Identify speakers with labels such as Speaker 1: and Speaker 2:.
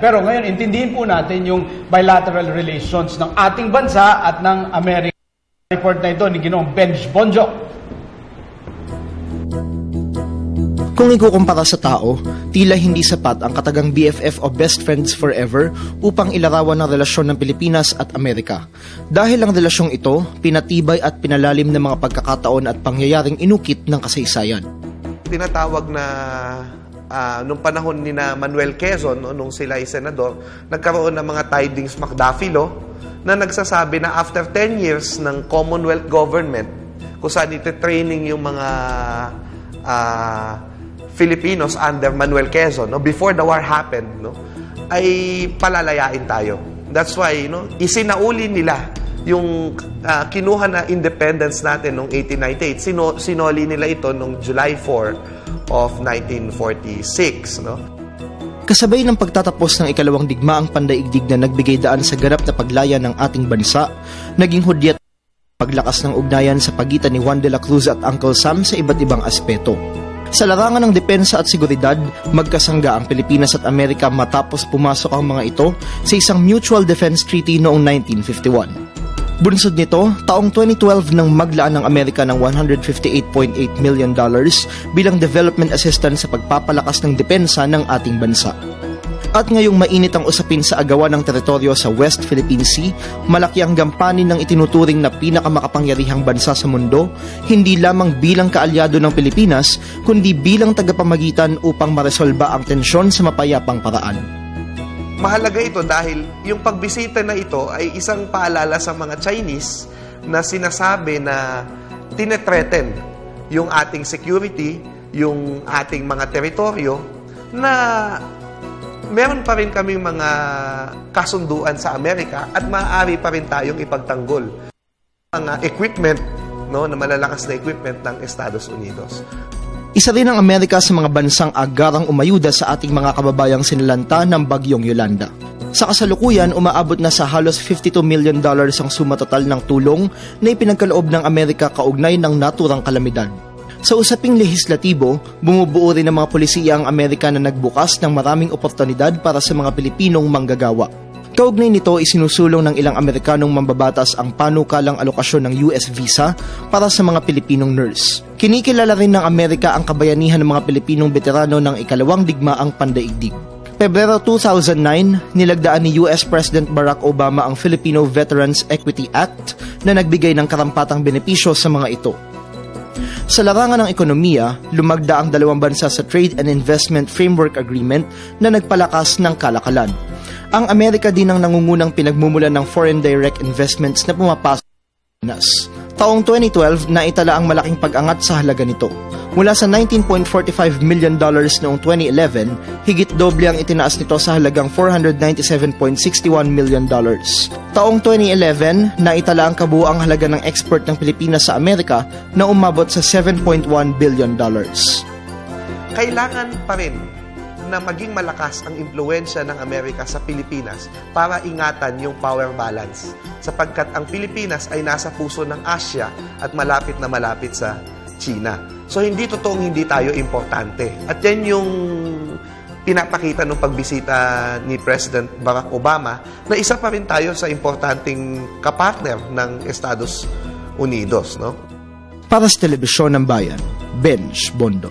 Speaker 1: Pero ngayon, intindihin po natin yung bilateral relations ng ating bansa at ng Amerika. Report na ito ni Ginoong Benj Bonjo.
Speaker 2: Kung ikukumpara sa tao, tila hindi sapat ang katagang BFF o Best Friends Forever upang ilarawan ang relasyon ng Pilipinas at Amerika. Dahil ang relasyong ito, pinatibay at pinalalim ng mga pagkakataon at pangyayaring inukit ng kasaysayan.
Speaker 3: Tinatawag na nung panahon ni na Manuel Quezon, nung sila ay senador, nagkaroon ng mga tidings McDuffie Law na nagsasabi na after 10 years ng Commonwealth government, kung saan iti-training yung mga Filipinos under Manuel Quezon, before the war happened, ay palalayain tayo. That's why isinauli nila yung kinuha na independence natin noong 1898. Sinoli nila ito noong July 4 of 1946.
Speaker 2: Kasabay ng pagtatapos ng ikalawang digmaang pandaigdig na nagbigay daan sa ganap na paglaya ng ating bansa, naging hudyat paglakas ng ugnayan sa pagitan ni Juan de la Cruz at Uncle Sam sa iba't ibang aspeto. Sa larangan ng depensa at seguridad, magkasangga ang Pilipinas at Amerika matapos pumasok ang mga ito sa isang Mutual Defense Treaty noong 1951. Bunsod nito, taong 2012 nang maglaan ng Amerika ng $158.8 million bilang development assistance sa pagpapalakas ng depensa ng ating bansa. At ngayong mainit ang usapin sa agawan ng teritoryo sa West Philippine Sea, malaki ang gampanin ng itinuturing na pinakamakapangyarihang bansa sa mundo, hindi lamang bilang kaalyado ng Pilipinas, kundi bilang tagapamagitan upang maresolba ang tensyon sa mapayapang paraan.
Speaker 3: Mahalaga ito dahil yung pagbisita na ito ay isang paalala sa mga Chinese na sinasabi na tinetreaten yung ating security, yung ating mga teritoryo, na meron pa rin kaming mga kasunduan sa Amerika at maaari pa rin tayong ipagtanggol mga equipment, na malalakas na equipment ng Estados Unidos.
Speaker 2: Isa rin ang Amerika sa mga bansang agarang umayuda sa ating mga kababayang sinalanta ng Bagyong Yolanda. Sa kasalukuyan, umaabot na sa halos $52 million ang suma total ng tulong na ipinagkaloob ng Amerika kaugnay ng naturang kalamidad. Sa usaping lehislatibo, bumubuo rin ng mga polisiya ang Amerika na nagbukas ng maraming oportunidad para sa mga Pilipinong manggagawa. Kaugnay nito, isinusulong ng ilang Amerikanong mambabatas ang panukalang alokasyon ng US visa para sa mga Pilipinong nurse. Kinikilala rin ng Amerika ang kabayanihan ng mga Pilipinong veterano ng ikalawang digmaang pandaigdig. Pebrero 2009, nilagdaan ni US President Barack Obama ang Filipino Veterans Equity Act na nagbigay ng karampatang benepisyo sa mga ito. Sa larangan ng ekonomiya, lumagda ang dalawang bansa sa Trade and Investment Framework Agreement na nagpalakas ng kalakalan. Ang Amerika din ang nangungunang pinagmumulan ng foreign direct investments na pumapasok sa Pilipinas. Taong 2012, naitala ang malaking pag-angat sa halaga nito. Mula sa $19.45 million noong 2011, higit doble ang itinaas nito sa halagang $497.61 million. Taong 2011, naitala ang kabuuang halaga ng export ng Pilipinas sa Amerika na umabot sa $7.1 billion.
Speaker 3: Kailangan pa rin na maging malakas ang impluwensya ng Amerika sa Pilipinas para ingatan yung power balance, sapagkat ang Pilipinas ay nasa puso ng Asia at malapit na malapit sa China. So hindi totoong hindi tayo importante. At yan yung pinapakita ng pagbisita ni President Barack Obama na isa pa rin tayo sa importanteng kapartner ng Estados Unidos.
Speaker 2: Para sa Telebisyon ng Bayan, Benj Bondo.